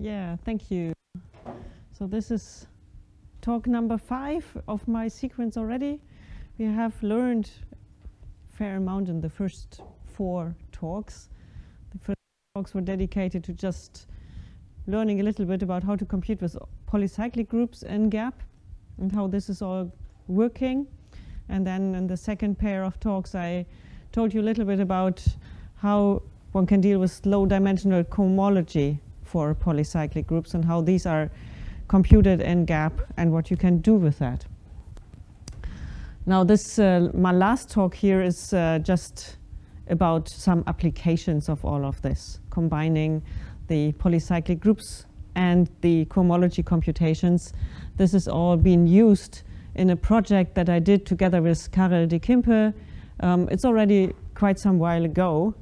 Yeah, thank you. So this is talk number 5 of my sequence already. We have learned a fair amount in the first 4 talks. The first talks were dedicated to just learning a little bit about how to compute with polycyclic groups in GAP and how this is all working. And then in the second pair of talks, I told you a little bit about how one can deal with low-dimensional cohomology for polycyclic groups and how these are computed in GAP and what you can do with that. Now this, my last talk here is just about some applications of all of this, combining the polycyclic groups and the cohomology computations. This is all being used in a project that I did together with Karel de Kimpe. It's already quite some while ago.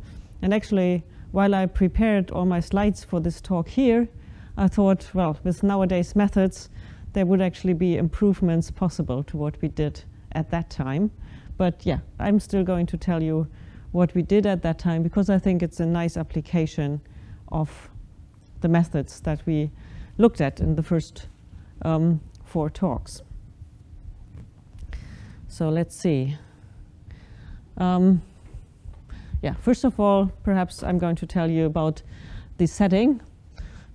And actually, while I prepared all my slides for this talk here, I thought, well, with nowadays methods, there would actually be improvements possible to what we did at that time. But yeah, I'm still going to tell you what we did at that time, because I think it's a nice application of the methods that we looked at in the first 4 talks. So let's see. Yeah, first of all, perhaps I'm going to tell you about the setting.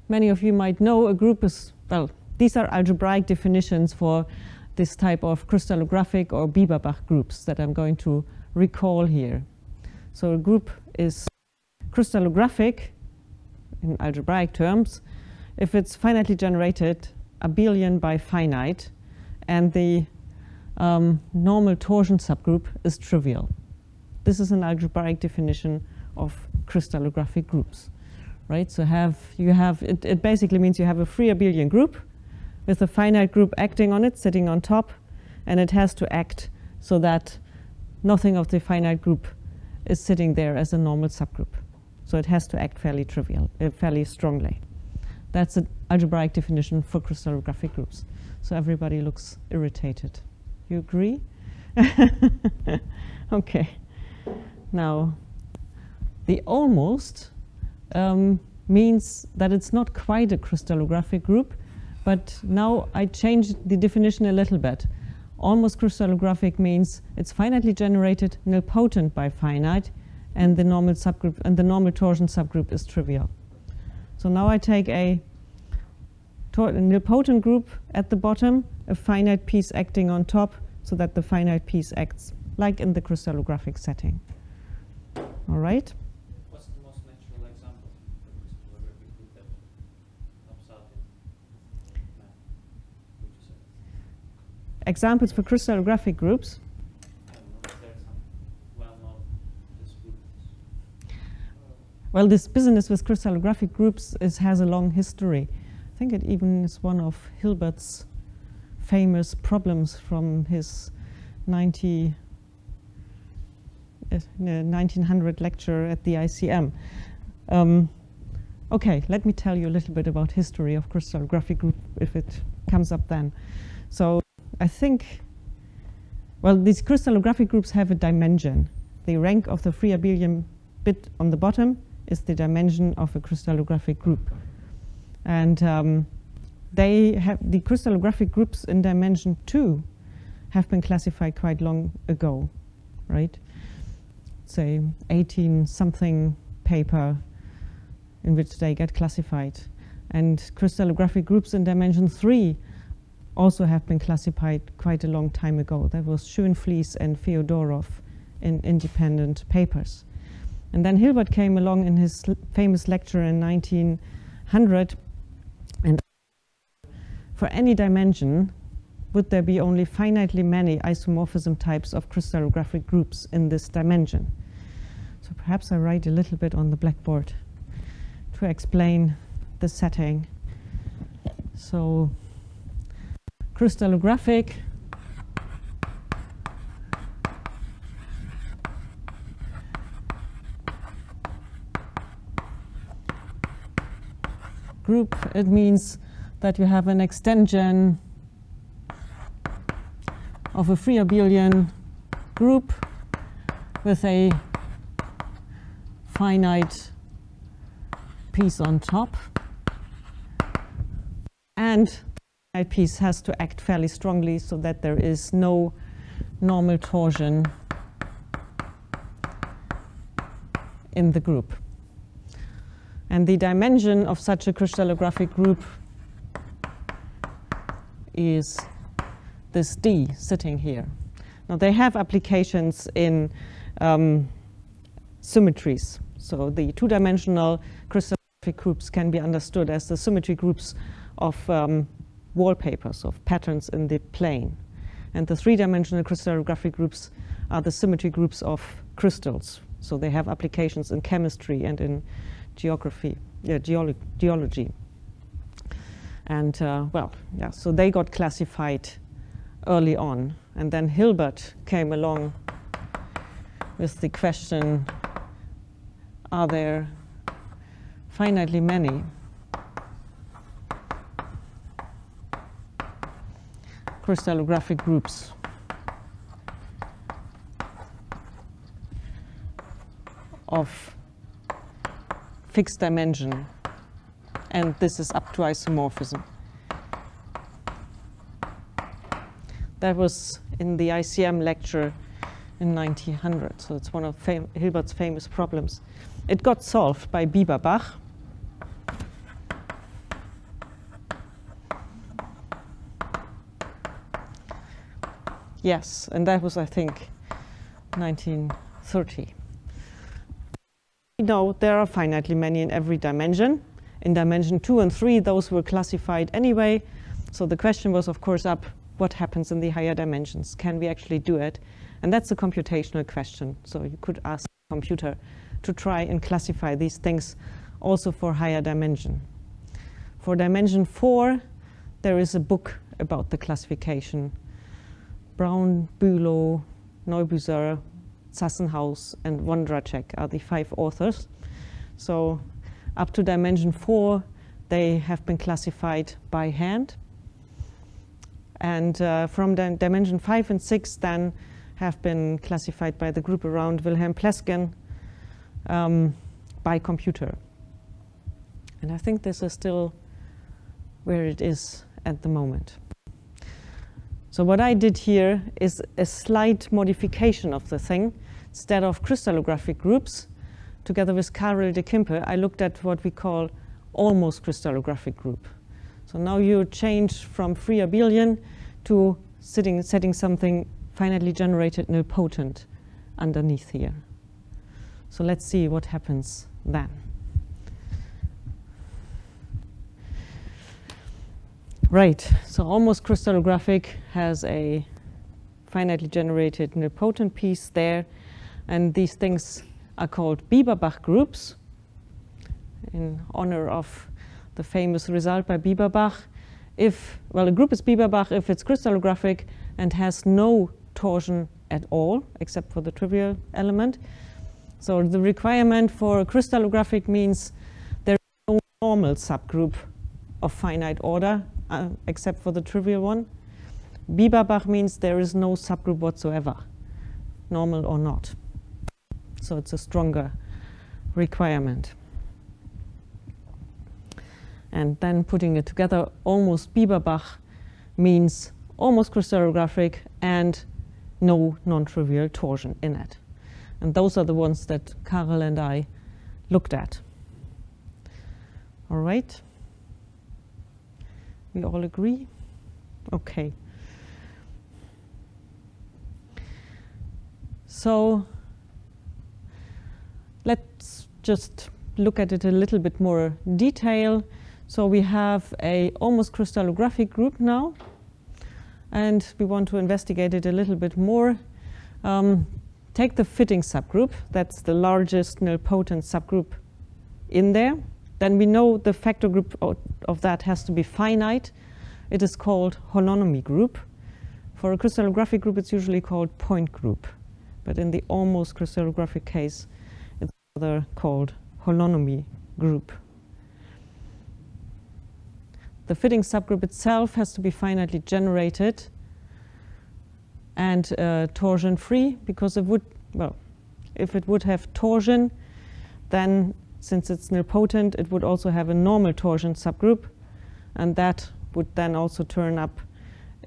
Many of you might know a group is, well, these are algebraic definitions for this type of crystallographic or Bieberbach groups that I'm going to recall here. So a group is crystallographic in algebraic terms if it's finitely generated abelian by finite and the normal torsion subgroup is trivial. This is an algebraic definition of crystallographic groups, right? So it basically means you have a free abelian group with a finite group acting on it, sitting on top, and it has to act so that nothing of the finite group is sitting there as a normal subgroup. So it has to act fairly strongly. That's an algebraic definition for crystallographic groups. So everybody looks irritated. You agree? Okay. Now, the almost means that it's not quite a crystallographic group, but now I changed the definition a little bit. Almost crystallographic means it's finitely generated, nilpotent by finite, and the normal subgroup and the normal torsion subgroup is trivial. So now I take a nilpotent group at the bottom, a finite piece acting on top, so that the finite piece acts like in the crystallographic setting. All right? What's the most natural example for crystallographic group that helps out in math? Would you say? Examples for crystallographic groups. I don't know, is there some well-known disputes? Well, this business with crystallographic groups has a long history. I think it even is one of Hilbert's famous problems from his 1900 lecture at the ICM. Okay, let me tell you a little bit about history of crystallographic group if it comes up then. So I think, well, these crystallographic groups have a dimension. The rank of the free abelian bit on the bottom is the dimension of a crystallographic group. And the crystallographic groups in dimension 2 have been classified quite long ago, right? Say 18-something paper in which they get classified. And crystallographic groups in dimension 3 also have been classified quite a long time ago. That was Schoenflies and Feodorov in independent papers. And then Hilbert came along in his famous lecture in 1900, and for any dimension, would there be only finitely many isomorphism types of crystallographic groups in this dimension? So perhaps I write a little bit on the blackboard to explain the setting. So crystallographic group, it means that you have an extension of a free abelian group with a finite piece on top. and the finite piece has to act fairly strongly so that there is no normal torsion in the group. And the dimension of such a crystallographic group is this D sitting here. Now they have applications in symmetries. So the two-dimensional crystallographic groups can be understood as the symmetry groups of wallpapers, of patterns in the plane. And the three-dimensional crystallographic groups are the symmetry groups of crystals. So they have applications in chemistry and in geography, geology. And so they got classified early on. And then Hilbert came along with the question, are there finitely many crystallographic groups of fixed dimension? And this is up to isomorphism. That was in the ICM lecture in 1900, so it's one of Hilbert's famous problems. It got solved by Bieberbach. Yes, and that was, I think, 1930. We know there are finitely many in every dimension. In dimension 2 and 3, those were classified anyway. So the question was, of course, what happens in the higher dimensions? Can we actually do it? And that's a computational question. So you could ask a computer to try and classify these things also for higher dimension. For dimension 4, there is a book about the classification. Brown, Bülow, Neubüser, Zassenhaus, and Wondracek are the 5 authors. So up to dimension 4, they have been classified by hand. And from dimension 5 and 6 then have been classified by the group around Wilhelm Plesken by computer. And I think this is still where it is at the moment. So what I did here is a slight modification of the thing. Instead of crystallographic groups, together with Karel de Kimpe, I looked at what we call almost crystallographic group. So now you change from free abelian to setting something finitely generated nilpotent underneath here. So let's see what happens then. Right, so almost crystallographic has a finitely generated nilpotent piece there, and these things are called Bieberbach groups in honor of the famous result by Bieberbach. A group is Bieberbach if it's crystallographic and has no torsion at all, except for the trivial element. So the requirement for crystallographic means there is no normal subgroup of finite order, except for the trivial one. Bieberbach means there is no subgroup whatsoever, normal or not. So it's a stronger requirement. And then putting it together, Almost-Bieberbach means almost crystallographic and no non-trivial torsion in it. And those are the ones that Karel and I looked at. All right. We all agree? Okay. So let's just look at it a little bit more detail. So we have a almost crystallographic group now, and we want to investigate it a little bit more. Take the fitting subgroup. That's the largest nilpotent subgroup in there. Then we know the factor group of that has to be finite. It is called holonomy group. For a crystallographic group, it's usually called point group. But in the almost crystallographic case, it's rather called holonomy group. The fitting subgroup itself has to be finitely generated and torsion-free, because it would, if it would have torsion, then since it's nilpotent, it would also have a normal torsion subgroup, and that would then also turn up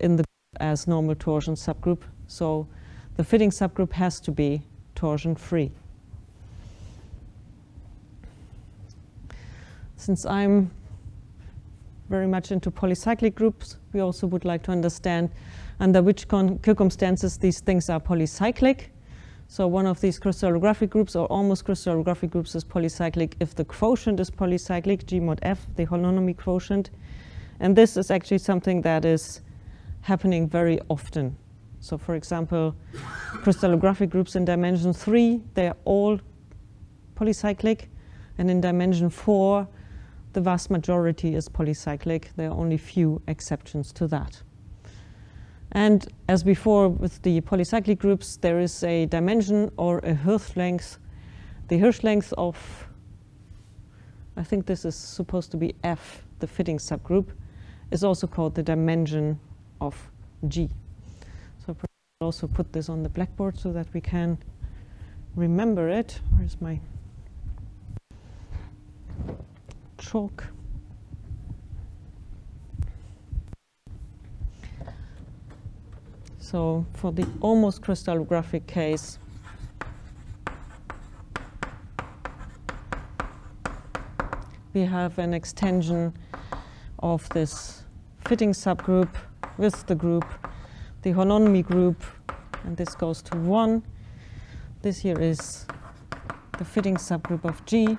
in the group as normal torsion subgroup. So the fitting subgroup has to be torsion-free. Since I'm very much into polycyclic groups, we also would like to understand under which circumstances these things are polycyclic. So one of these crystallographic groups or almost crystallographic groups is polycyclic if the quotient is polycyclic, G mod F, the holonomy quotient. And this is actually something that is happening very often. So for example, crystallographic groups in dimension 3, they are all polycyclic. And in dimension 4, the vast majority is polycyclic. There are only few exceptions to that. And as before with the polycyclic groups, there is a dimension or a Hirsch length. The Hirsch length of, I think this is supposed to be F, the fitting subgroup, is also called the dimension of G. So I'll also put this on the blackboard so that we can remember it. Where's my chalk? So for the almost crystallographic case, we have an extension of this fitting subgroup with the group, the holonomy group, and this goes to 1. This here is the fitting subgroup of G,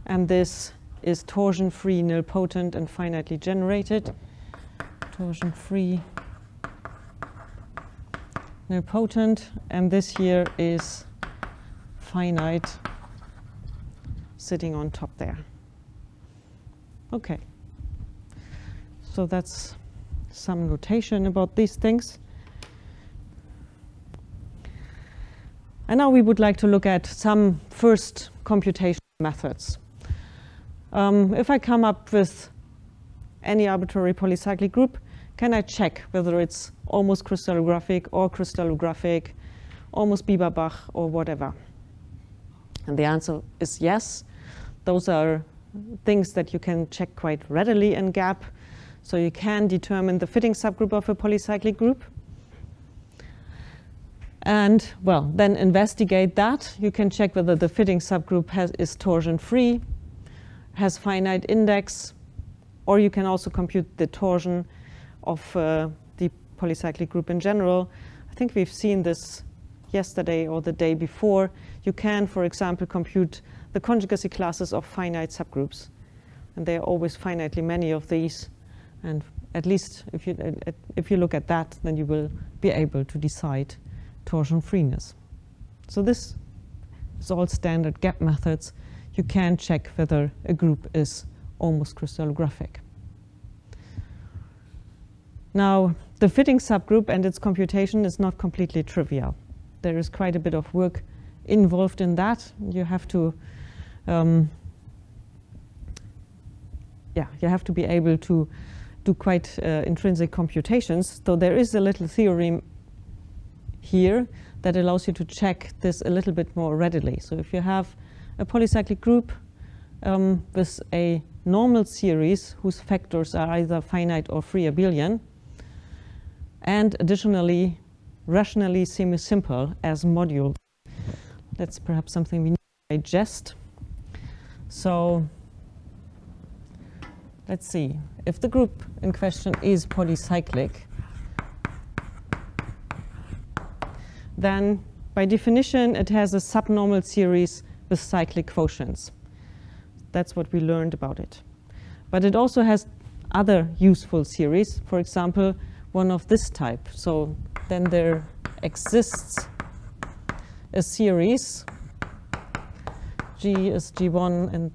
and this is torsion-free, nilpotent, and finitely generated. Torsion-free, nilpotent, and this here is finite, sitting on top there. Okay, so that's some notation about these things. And now we would like to look at some first computational methods. If I come up with any arbitrary polycyclic group, can I check whether it's almost crystallographic or crystallographic, almost Bieberbach or whatever? And the answer is yes. Those are things that you can check quite readily in GAP. So you can determine the fitting subgroup of a polycyclic group. And, well, then investigate that. You can check whether the fitting subgroup is torsion-free, has finite index, or you can also compute the torsion of the polycyclic group in general. I think we've seen this yesterday or the day before. You can, for example, compute the conjugacy classes of finite subgroups. And there are always finitely many of these. And at least if you look at that, then you will be able to decide torsion freeness. So this is all standard GAP methods. You can check whether a group is almost crystallographic. Now, the fitting subgroup and its computation is not completely trivial. There is quite a bit of work involved in that. You have to, you have to be able to do quite intrinsic computations. So there is a little theorem here that allows you to check this a little bit more readily. So if you have a polycyclic group with a normal series whose factors are either finite or free abelian, and additionally rationally semi-simple as modules. That's perhaps something we need to digest. So let's see. If the group in question is polycyclic, then by definition it has a subnormal series with cyclic quotients. That's what we learned about it. But it also has other useful series, for example, one of this type. So then there exists a series. G is G1, and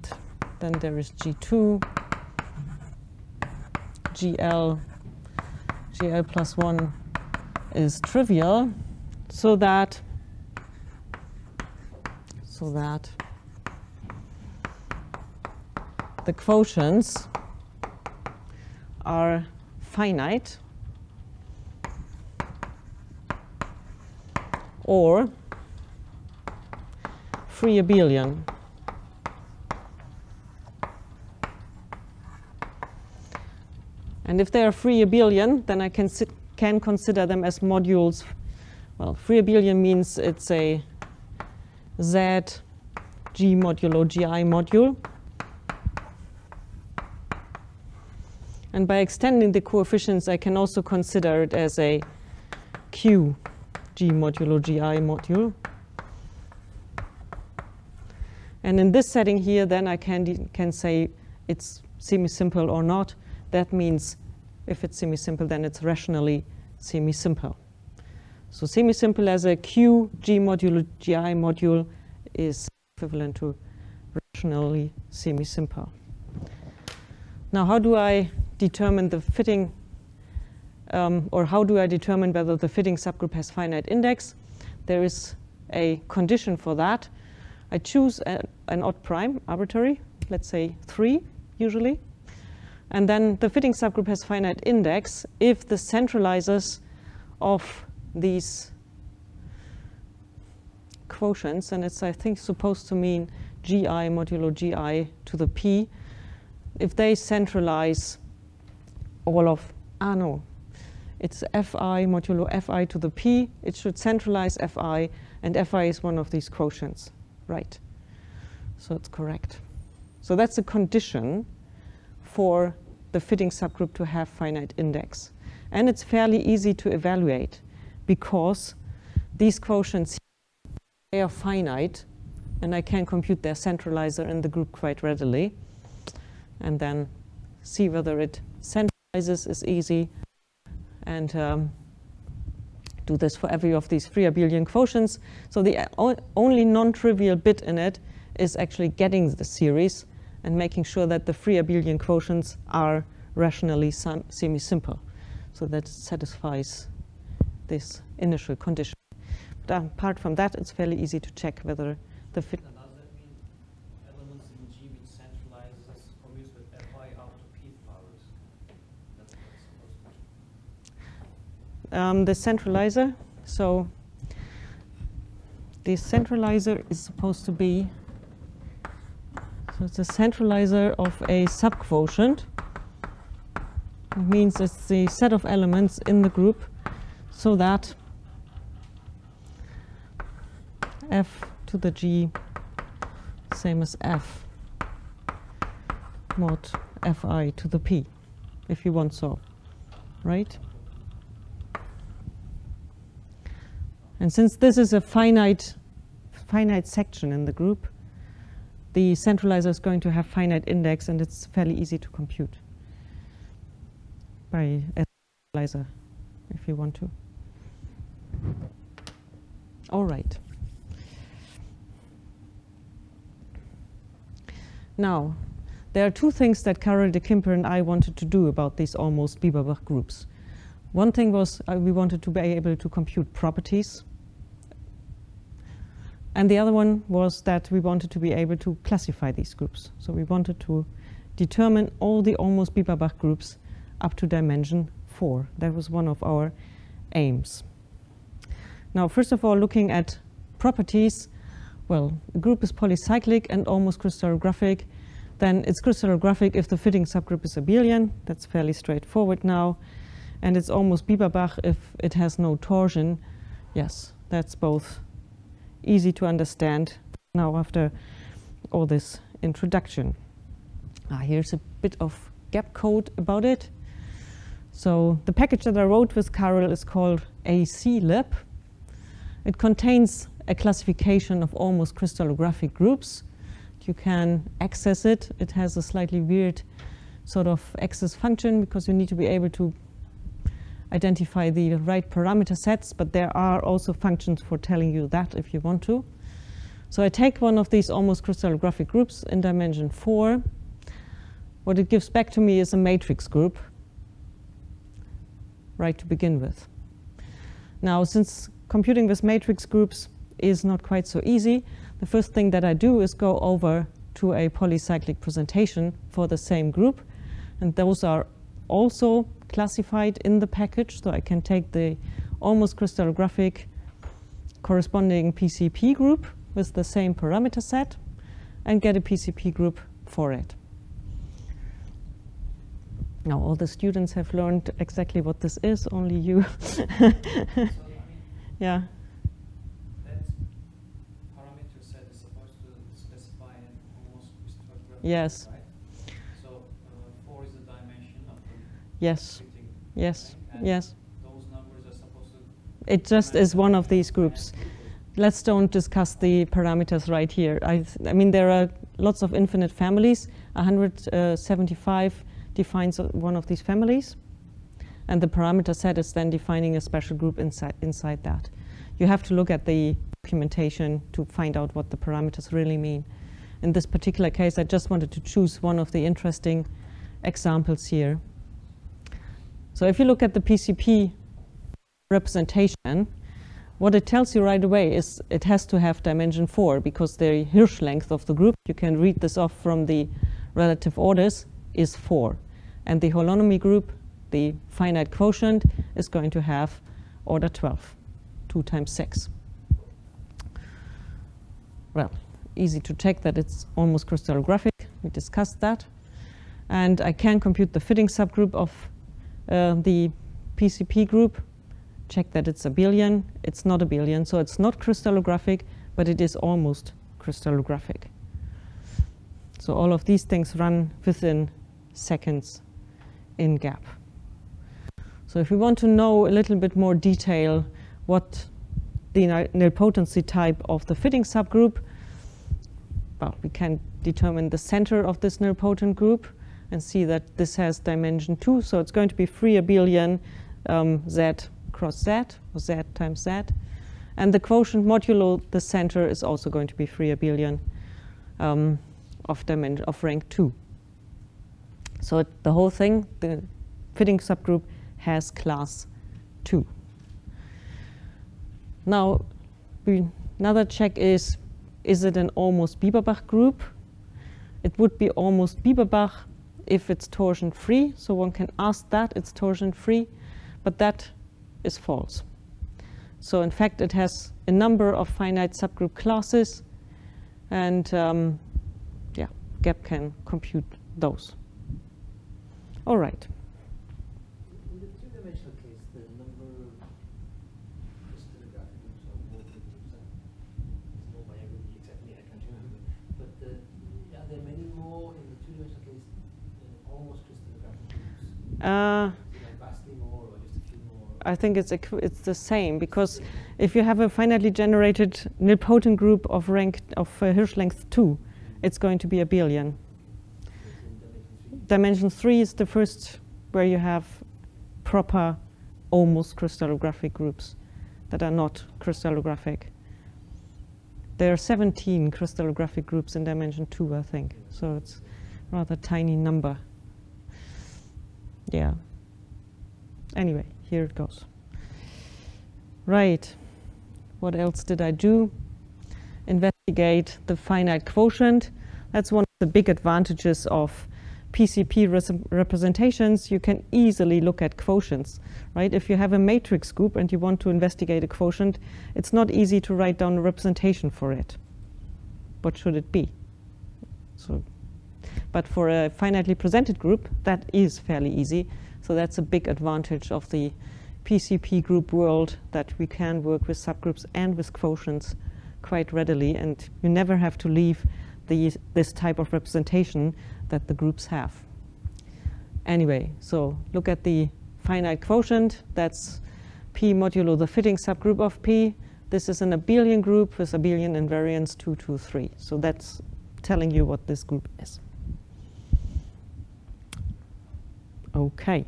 then there is G2, GL plus 1 is trivial, so that the quotients are finite or free abelian. And if they are free abelian, then I can consider them as modules. Well, free abelian means it's a Z G modulo GI module. And by extending the coefficients, I can also consider it as a Q G modulo GI module. And in this setting here, then I can say it's semi-simple or not. That means if it's semi-simple, then it's rationally semi-simple. So semi-simple as a Q G modulo GI module is equivalent to rationally semi-simple. Now, how do I determine the fitting, or how do I determine whether the fitting subgroup has finite index? There is a condition for that. I choose an odd prime, arbitrary, let's say 3 usually. And then the fitting subgroup has finite index if the centralizers of these quotients, and it's, I think, supposed to mean GI modulo GI to the P, if they centralize all of, no, it's Fi modulo Fi to the P, it should centralize Fi, and Fi is one of these quotients, right? So it's correct. So that's a condition for the fitting subgroup to have finite index. And it's fairly easy to evaluate because these quotients, they are finite, and I can compute their centralizer in the group quite readily. And then see whether it centralizes is easy. And do this for every of these free abelian quotients. So the only non-trivial bit in it is actually getting the series and making sure that the free abelian quotients are rationally semi-simple. So that satisfies this initial condition. But apart from that, it's fairly easy to check whether the fit. And does that mean elements in G which centralizes commutes with Fi out to P powers? That's what it's supposed to be. The centralizer, so the centralizer is supposed to be, so it's a centralizer of a subquotient. It means it's the set of elements in the group so that F to the G same as F mod Fi to the P, if you want so, right? And since this is a finite section in the group, the centralizer is going to have finite index, and it's fairly easy to compute by a centralizer, if you want to. All right. Now, there are two things that Karel de Kimper and I wanted to do about these Almost-Bieberbach groups. One thing was we wanted to be able to compute properties. And the other one was that we wanted to be able to classify these groups. So we wanted to determine all the Almost-Bieberbach groups up to dimension 4. That was one of our aims. Now, first of all, looking at properties, well, the group is polycyclic and almost crystallographic. Then it's crystallographic if the fitting subgroup is abelian. That's fairly straightforward now. And it's almost Bieberbach if it has no torsion. Yes, that's both easy to understand now after all this introduction. Here's a bit of gap code about it. So the package that I wrote with Karel is called AClib. It contains a classification of almost crystallographic groups. You can access it. It has a slightly weird sort of access function because you need to be able to identify the right parameter sets, but there are also functions for telling you that if you want to. So I take one of these almost crystallographic groups in dimension 4. What it gives back to me is a matrix group, right to begin with. Now, since computing with matrix groups is not quite so easy, the first thing that I do is go over to a polycyclic presentation for the same group, and those are also classified in the package, so I can take the almost crystallographic corresponding PCP group with the same parameter set and get a PCP group for it. Now all the students have learned exactly what this is, only you. So, I mean, Yeah. that parameter set is supposed to specify an almost Crystallographic, Yes. right? So 4 is the dimension of the Yes. fitting, Yes. right? And Yes. those numbers are supposed to... It just is one of these groups. Let's don't discuss the parameters right here. I mean, there are lots of infinite families. 175 defines one of these families. And the parameter set is then defining a special group inside that. You have to look at the documentation to find out what the parameters really mean. In this particular case, I just wanted to choose one of the interesting examples here. So if you look at the PCP representation, what it tells you right away is it has to have dimension 4 because the Hirsch length of the group, you can read this off from the relative orders, is 4. And the holonomy group, the finite quotient, is going to have order 12, 2 times 6. Well, easy to check that it's almost crystallographic. We discussed that. And I can compute the fitting subgroup of the PCP group. Check that it's a billion. It's not a billion, so it's not crystallographic, but it is almost crystallographic. So all of these things run within seconds in gap. So if we want to know a little bit more detail what the nilpotency type of the fitting subgroup, well, we can determine the center of this nilpotent group and see that this has dimension 2, so it's going to be free abelian z cross z, or z times z. And the quotient modulo the center is also going to be free abelian of rank 2. So the whole thing, the fitting subgroup, has class 2. Now, another check is it an Almost-Bieberbach group? It would be Almost-Bieberbach if it's torsion-free, so one can ask that it's torsion-free, but that is false. So in fact, it has a number of finite subgroup classes, and yeah, GAP can compute those. All right. In the two-dimensional case, the number of crystallographic groups or multiple groups, it's more biography exactly, I can't remember. But are there many more in the two-dimensional case almost crystallographic groups? Vastly more or just a few more? I think it's the same, because if you have a finitely generated nilpotent group of Hirsch length 2, it's going to be a billion. Dimension 3 is the first where you have proper almost crystallographic groups that are not crystallographic. There are 17 crystallographic groups in dimension 2, I think, so it's a rather tiny number. Yeah. Anyway, here it goes. Right. What else did I do? Investigate the finite quotient. That's one of the big advantages of PCP representations. You can easily look at quotients, right? If you have a matrix group and you want to investigate a quotient, it's not easy to write down a representation for it. What should it be? So, but for a finitely presented group, that is fairly easy. So that's a big advantage of the PCP group world, that we can work with subgroups and with quotients quite readily, and you never have to leave this type of representation that the groups have. Anyway, so look at the finite quotient. That's P modulo the fitting subgroup of P. This is an abelian group with abelian invariance 2, 2, 3. So that's telling you what this group is. Okay.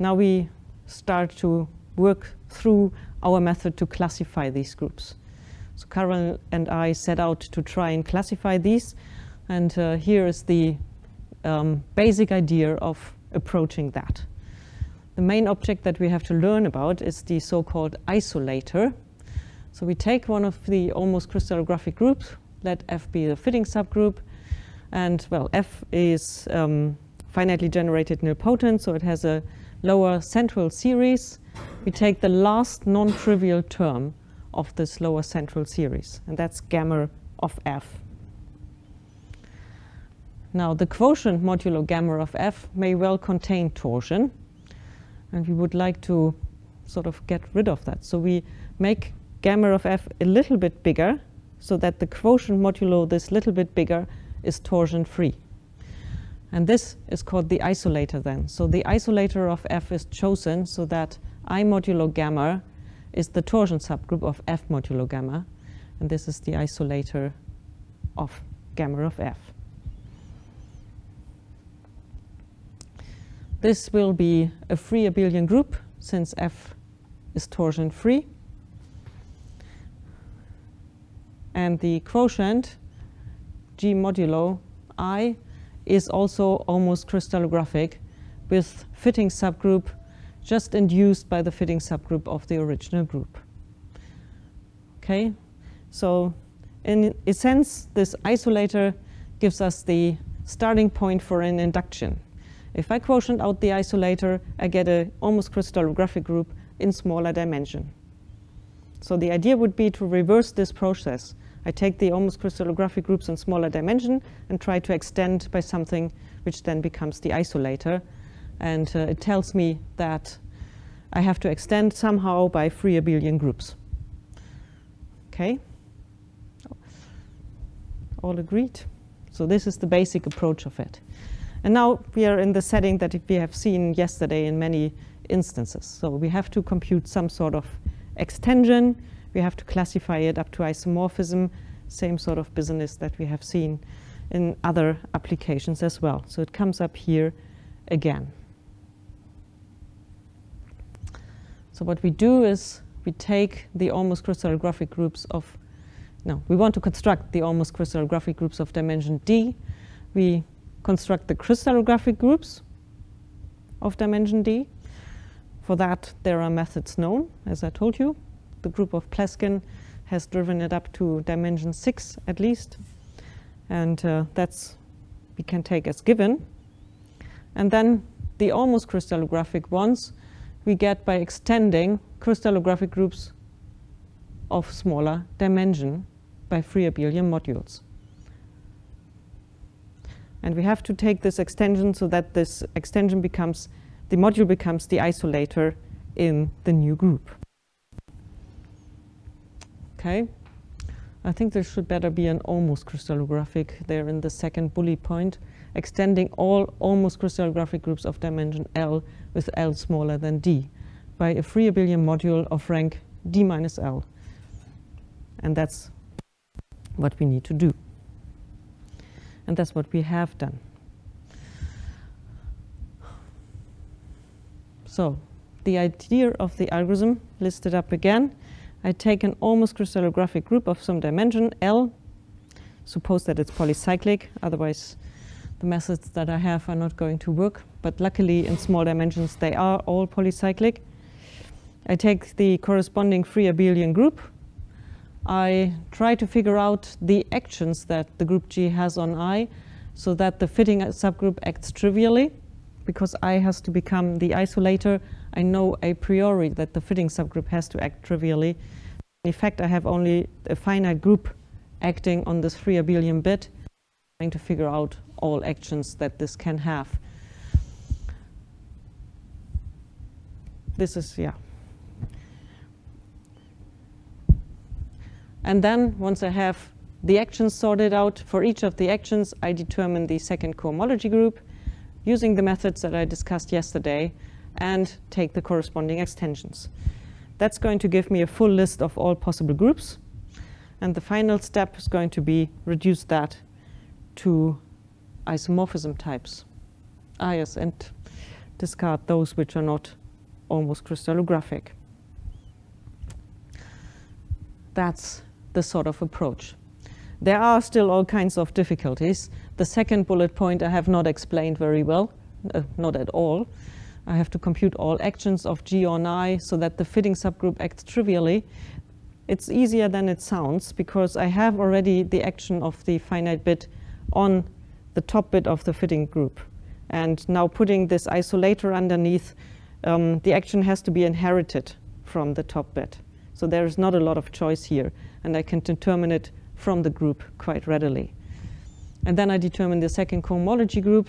Now we start to work through our method to classify these groups. So Carol and I set out to try and classify these, and here is the basic idea of approaching that. The main object that we have to learn about is the so-called isolator. So we take one of the almost crystallographic groups, let F be the fitting subgroup, and well, F is finitely generated nilpotent, so it has a lower central series. We take the last non-trivial term of this lower central series, and that's gamma of F. Now, the quotient modulo gamma of f may well contain torsion, and we would like to sort of get rid of that. So we make gamma of f a little bit bigger, so that the quotient modulo this little bit bigger is torsion-free. And this is called the isolator then. So the isolator of f is chosen so that I modulo gamma is the torsion subgroup of f modulo gamma, and this is the isolator of gamma of f. This will be a free abelian group since f is torsion-free. And the quotient G modulo I is also almost crystallographic with fitting subgroup just induced by the fitting subgroup of the original group. Okay, so in a sense, this isolator gives us the starting point for an induction. If I quotient out the isolator, I get an almost crystallographic group in smaller dimension. So the idea would be to reverse this process. I take the almost crystallographic groups in smaller dimension and try to extend by something which then becomes the isolator. And it tells me that I have to extend somehow by free abelian groups. Okay? All agreed? So this is the basic approach of it. And now we are in the setting that we have seen yesterday in many instances. So we have to compute some sort of extension. We have to classify it up to isomorphism, same sort of business that we have seen in other applications as well. So it comes up here again. So what we do is we take the almost crystallographic groups of, no, we want to construct the almost crystallographic groups of dimension D. We construct the crystallographic groups of dimension D. For that, there are methods known, as I told you. The group of Pleskin has driven it up to dimension 6 at least. And that's we can take as given. And then the almost crystallographic ones we get by extending crystallographic groups of smaller dimension by free abelian modules. And we have to take this extension so that this extension becomes, the module becomes the isolator in the new group. Okay, I think there should better be an almost crystallographic there in the second bullet point, extending all almost crystallographic groups of dimension L with L smaller than D by a free abelian module of rank D minus L. And that's what we need to do. And that's what we have done. So the idea of the algorithm listed up again. I take an almost crystallographic group of some dimension L. Suppose that it's polycyclic, otherwise the methods that I have are not going to work. But luckily in small dimensions they are all polycyclic. I take the corresponding free abelian group. I try to figure out the actions that the group G has on I so that the fitting subgroup acts trivially. Because I has to become the isolator, I know a priori that the fitting subgroup has to act trivially. In fact, I have only a finite group acting on this free abelian bit, trying to figure out all actions that this can have. This is, yeah. And then once I have the actions sorted out, for each of the actions, I determine the second cohomology group using the methods that I discussed yesterday and take the corresponding extensions. That's going to give me a full list of all possible groups. And the final step is going to be reduce that to isomorphism types. Yes, and discard those which are not almost crystallographic. That's the sort of approach. There are still all kinds of difficulties. The second bullet point I have not explained very well, not at all. I have to compute all actions of G on I so that the fitting subgroup acts trivially. It's easier than it sounds because I have already the action of the finite bit on the top bit of the fitting group. And now putting this isolator underneath, the action has to be inherited from the top bit. So there is not a lot of choice here, and I can determine it from the group quite readily. And then I determine the second cohomology group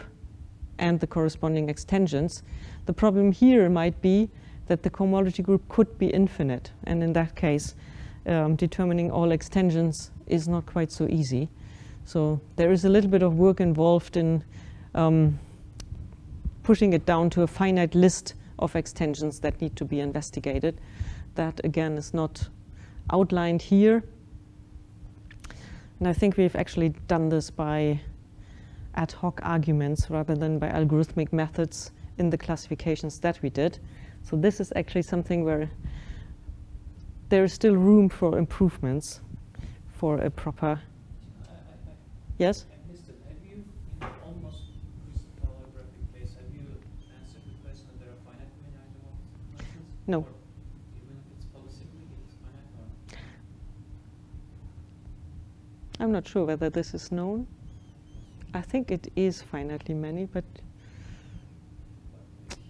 and the corresponding extensions. The problem here might be that the cohomology group could be infinite, and in that case, determining all extensions is not quite so easy. So there is a little bit of work involved in pushing it down to a finite list of extensions that need to be investigated. That, again, is not outlined here. And I think we've actually done this by ad hoc arguments rather than by algorithmic methods in the classifications that we did. So this is actually something where there is still room for improvements for a proper... Yes? I missed it. Have you, in the almost crystallographic case, have you answered the question that there are finite many isomorphisms? No. Or even if it's polycyclic, it's finite or? I'm not sure whether this is known. I think it is finitely many, but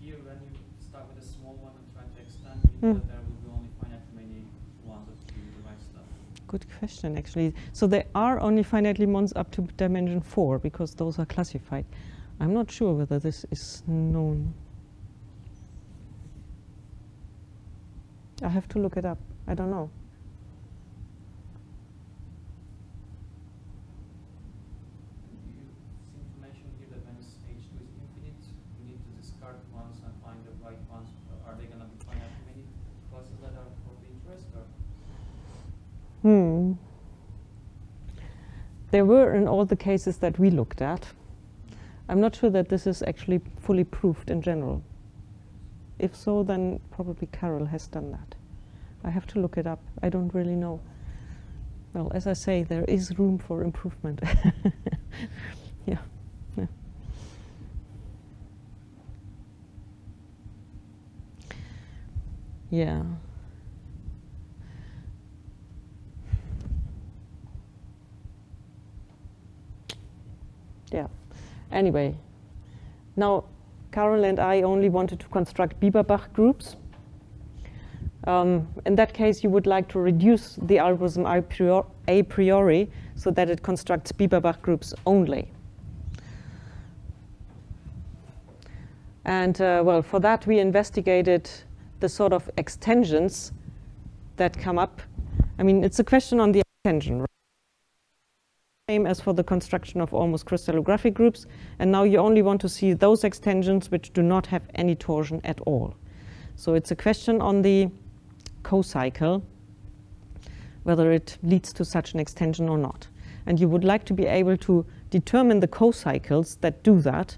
Here, when you start with a small one and try to extend, you know that there will be only finitely many ones that do the right stuff. good question, actually. So there are only finitely ones up to dimension 4, because those are classified. I'm not sure whether this is known. I have to look it up. I don't know. You seem to mention here that when H2 is infinite, you need to discard ones and find the right ones. Are they going to be finitely many classes that are of interest? Or? There were in all the cases that we looked at. I'm not sure that this is actually fully proved in general. If so, then probably Carol has done that. I have to look it up. I don't really know. Well, as I say, there is room for improvement. Yeah. Yeah. Yeah. Yeah. Anyway, now Carol and I only wanted to construct Bieberbach groups. In that case, you would like to reduce the algorithm a priori so that it constructs Bieberbach groups only. And well, for that we investigated the sort of extensions that come up. I mean, it's a question on the extension, right? Same as for the construction of almost crystallographic groups, and now you only want to see those extensions which do not have any torsion at all. So it's a question on the cocycle, whether it leads to such an extension or not. And you would like to be able to determine the cocycles that do that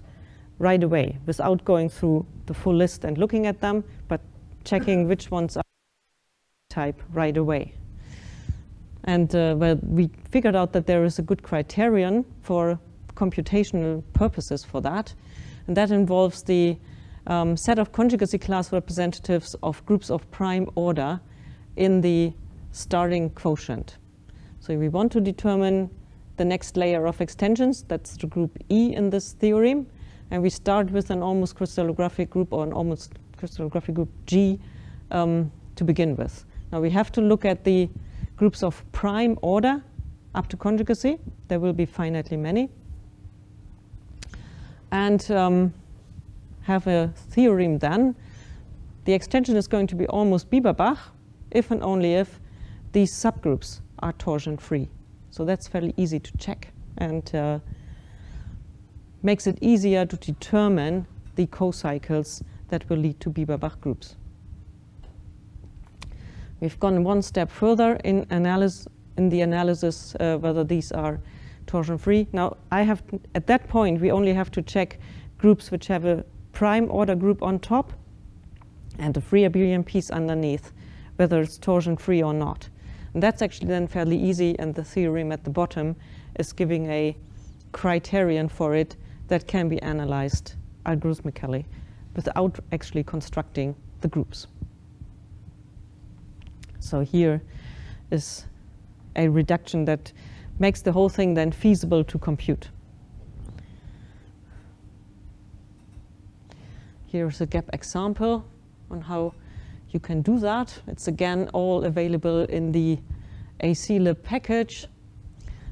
right away, without going through the full list and looking at them, but checking which ones are type right away. And well, we figured out that there is a good criterion for computational purposes for that. And that involves the set of conjugacy class representatives of groups of prime order in the starting quotient. So we want to determine the next layer of extensions. That's the group E in this theorem. And we start with an almost crystallographic group or an almost crystallographic group G to begin with. Now we have to look at the groups of prime order up to conjugacy. There will be finitely many. And have a theorem then. The extension is going to be almost Bieberbach if and only if these subgroups are torsion-free. So that's fairly easy to check and makes it easier to determine the cocycles that will lead to Bieberbach groups. We've gone one step further in the analysis whether these are torsion-free. Now, at that point, we only have to check groups which have a prime order group on top and a free abelian piece underneath, whether it's torsion-free or not. And that's actually then fairly easy, and the theorem at the bottom is giving a criterion for it that can be analyzed algorithmically without actually constructing the groups. So here is a reduction that makes the whole thing then feasible to compute. Here's a gap example on how you can do that. It's again all available in the AClib package.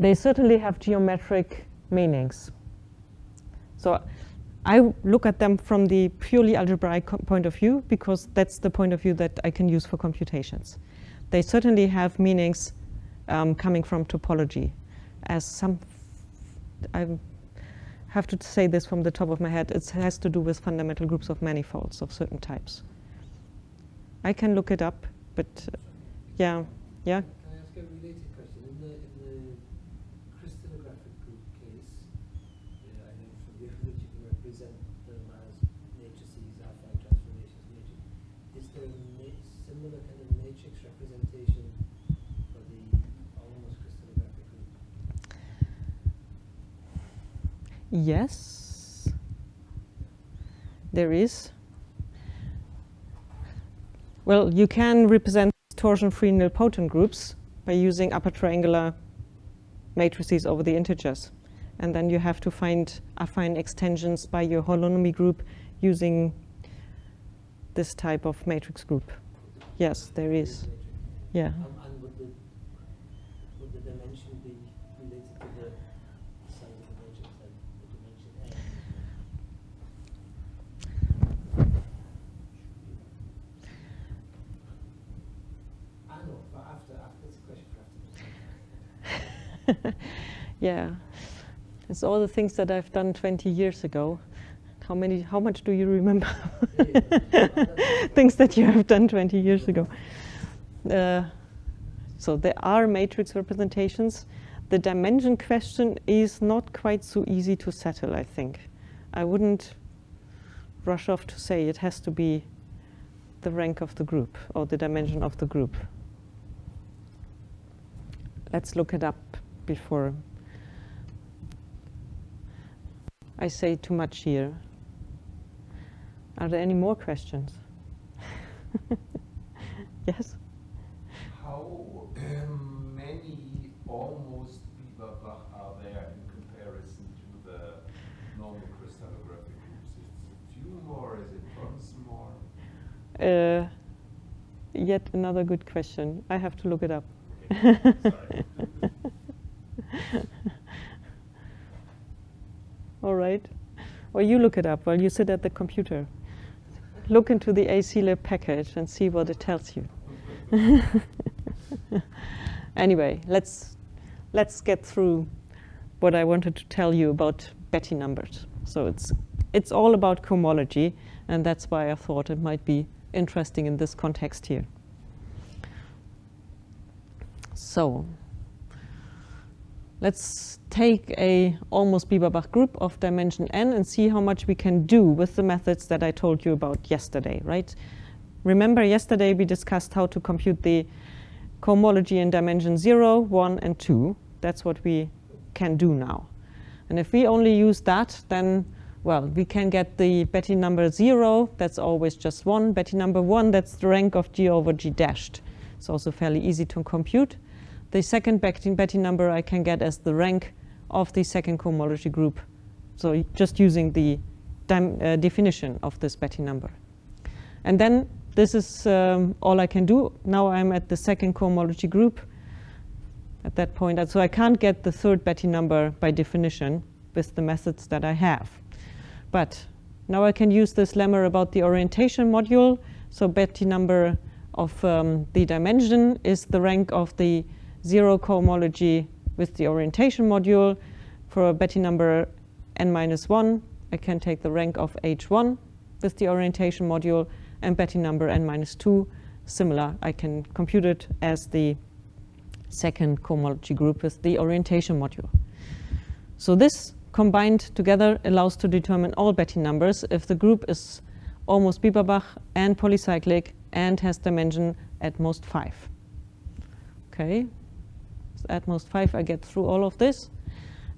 they certainly have geometric meanings. So I look at them from the purely algebraic point of view because that's the point of view that I can use for computations. They certainly have meanings coming from topology. As some, I have to say this from the top of my head, it has to do with fundamental groups of manifolds of certain types. I can look it up, but yeah. Can I ask a related question? In the crystallographic group case, I know from the that you can represent them as matrices, alpha transformations, matrix. Is there a similar kind of matrix representation for the almost crystallographic group? Yes, there is. Well, you can represent torsion-free nilpotent groups by using upper triangular matrices over the integers. And then you have to find affine extensions by your holonomy group using this type of matrix group. Yes, there is. Yeah. And would the dimension be related to the size of the matrix, like the dimension A? I know, but after it's a question for after. Yeah. It's all the things that I've done 20 years ago. How much do you remember? Things that you have done 20 years ago. So there are matrix representations. The dimension question is not quite so easy to settle, I think. I wouldn't rush off to say it has to be the rank of the group or the dimension of the group. Let's look it up before I say too much here. Are there any more questions? Yes? How many Almost-Bieberbach are there in comparison to the normal crystallographic groups? Is it a few more? Is it tons more? Yet another good question. I have to look it up. Okay. Sorry. All right. Or you look it up while you sit at the computer. Look into the ACLib package and see what it tells you. Anyway, let's get through what I wanted to tell you about Betty numbers. So it's all about cohomology, and that's why I thought it might be interesting in this context here. So let's take a Almost-Bieberbach group of dimension n and see how much we can do with the methods that I told you about yesterday, right? Remember yesterday we discussed how to compute the cohomology in dimension 0, 1, and 2. That's what we can do now. And if we only use that, then, well, we can get the Betty number 0, that's always just 1. Betty number 1, that's the rank of G over G dashed. It's also fairly easy to compute. The second Betty number I can get as the rank of the second cohomology group. So just using the definition of this Betty number. And then this is all I can do. Now I'm at the second cohomology group at that point. So I can't get the third Betty number by definition with the methods that I have. But now I can use this lemma about the orientation module. So Betty number of the dimension is the rank of the 0 cohomology with the orientation module. For a Betty number n-1, I can take the rank of h1 with the orientation module, and Betty number n-2, similar. I can compute it as the second cohomology group with the orientation module. So this combined together allows to determine all Betty numbers if the group is Almost-Bieberbach and polycyclic and has dimension at most 5. Okay. At most 5, I get through all of this.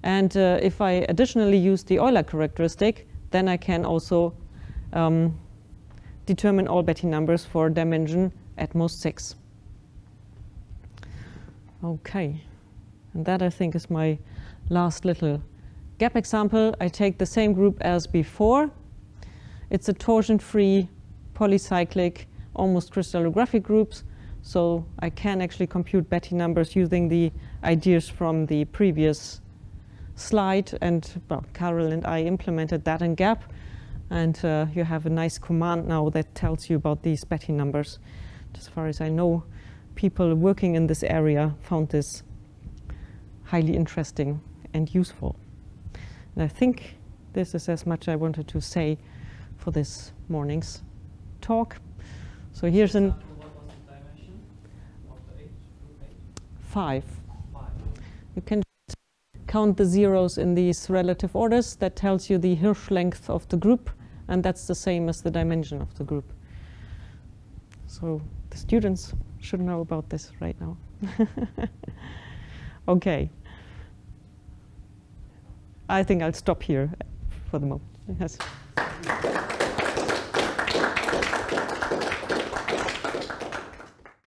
And if I additionally use the Euler characteristic, then I can also determine all Betty numbers for dimension at most 6. Okay. And that, I think, is my last little gap example. I take the same group as before. It's a torsion-free, polycyclic, almost crystallographic groups. So I can actually compute Betty numbers using the ideas from the previous slide. And well, Carol and I implemented that in GAP. And you have a nice command now that tells you about these Betty numbers. As far as I know, people working in this area found this highly interesting and useful. And I think this is as much I wanted to say for this morning's talk. So here's an... What was the dimension of the H, group H? 5. 5. You can just count the zeros in these relative orders. That tells you the Hirsch length of the group, and that's the same as the dimension of the group. So the students should know about this right now. Okay. I think I'll stop here for the moment. Yes.